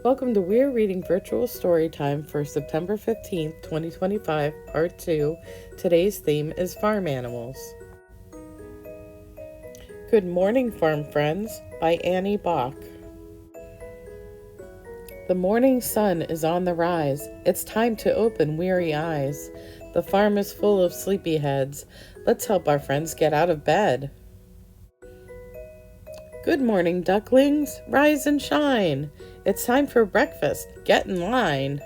Welcome to Weir Reading Virtual Storytime for September 15th, 2025, Part 2. Today's theme is Farm Animals. Good Morning, Farm Friends by Annie Bach. The morning sun is on the rise. It's time to open weary eyes. The farm is full of sleepy heads. Let's help our friends get out of bed. Good morning, ducklings. Rise and shine. It's time for breakfast. Get in line.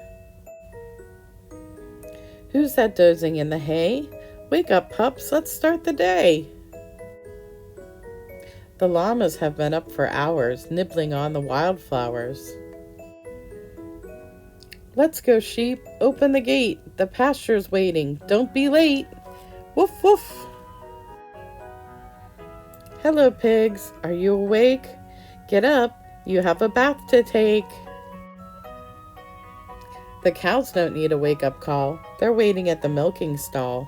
Who's that dozing in the hay? Wake up, pups. Let's start the day. The llamas have been up for hours, nibbling on the wildflowers. Let's go, sheep. Open the gate. The pasture's waiting. Don't be late. Woof, woof. Hello, pigs. Are you awake? Get up. You have a bath to take. The cows don't need a wake-up call. They're waiting at the milking stall.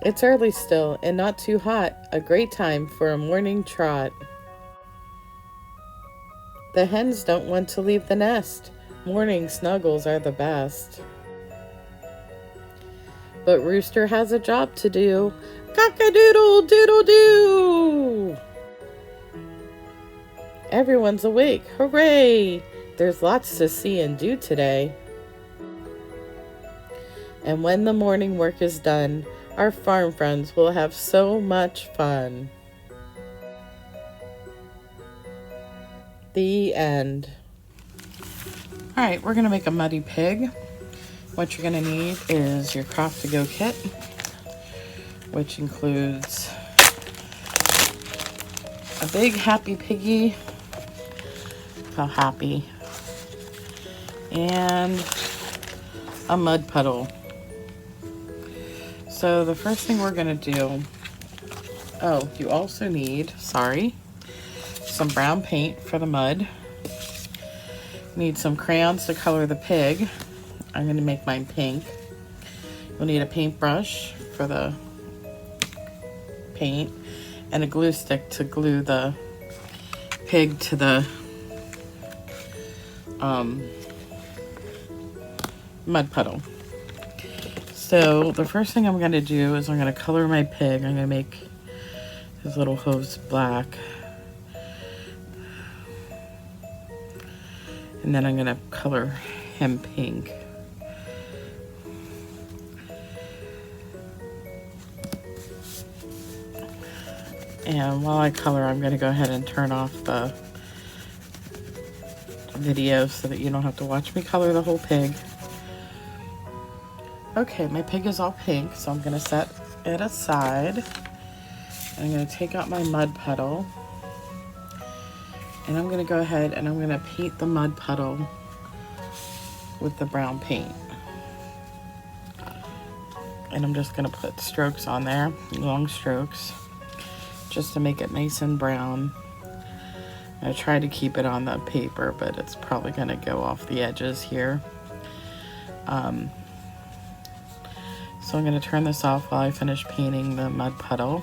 It's early still and not too hot. A great time for a morning trot. The hens don't want to leave the nest. Morning snuggles are the best. But Rooster has a job to do. Cock-a-doodle-doodle-doo! Everyone's awake. Hooray! There's lots to see and do today. And when the morning work is done, our farm friends will have so much fun. The end. All right, we're going to make a muddy pig. What you're going to need is your Craft to Go kit, which includes a big happy piggy. How happy. And a mud puddle. So the first thing we're going to do, you also need, some brown paint for the mud. Need some crayons to color the pig. I'm going to make mine pink. You'll need a paintbrush for the paint and a glue stick to glue the pig to the mud puddle. So the first thing I'm going to do is I'm going to color my pig. I'm going to make his little hooves black. And then I'm going to color him pink. And while I color, I'm going to go ahead and turn off the video so that you don't have to watch me color the whole pig. Okay, my pig is all pink, so I'm going to set it aside. I'm going to take out my mud puddle. And I'm going to go ahead and I'm going to paint the mud puddle with the brown paint. And I'm just going to put strokes on there, long strokes, just to make it nice and brown. I tried to keep it on the paper, but it's probably going to go off the edges here. So I'm going to turn this off while I finish painting the mud puddle.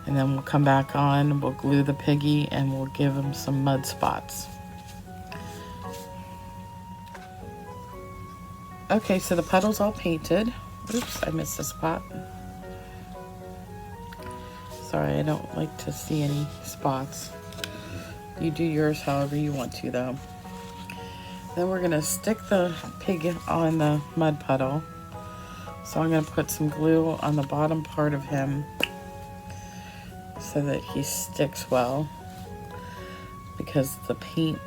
And then we'll come back on, we'll glue the piggy, and we'll give him some mud spots. Okay, so the puddle's all painted. Oops, I missed a spot. Sorry, I don't like to see any spots. You do yours however you want to, though. Then we're gonna stick the pig on the mud puddle. So I'm gonna put some glue on the bottom part of him so that he sticks well. Because the paint,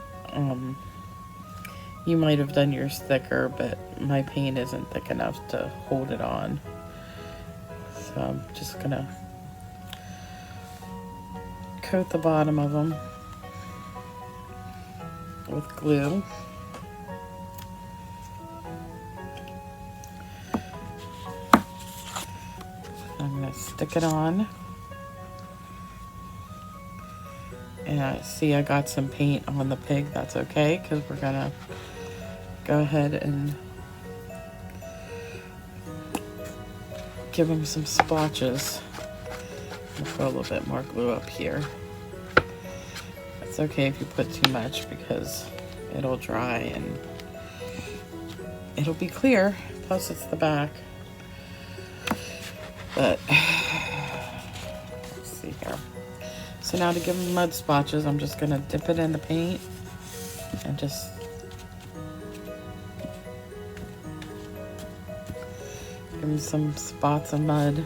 you might have done yours thicker, but my paint isn't thick enough to hold it on. So I'm just gonna coat the bottom of them with glue. I'm going to stick it on. And I see I got some paint on the pig. That's okay, because we're going to go ahead and give him some splotches. I'll put a little bit more glue up here. It's okay if you put too much because it'll dry and it'll be clear. Plus it's the back. But let's see here. So now to give them mud splotches, I'm just gonna dip it in the paint and just give them some spots of mud.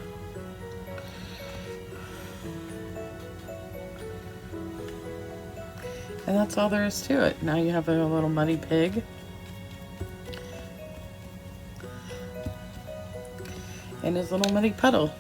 And that's all there is to it. Now you have a little muddy pig. And his little muddy puddle.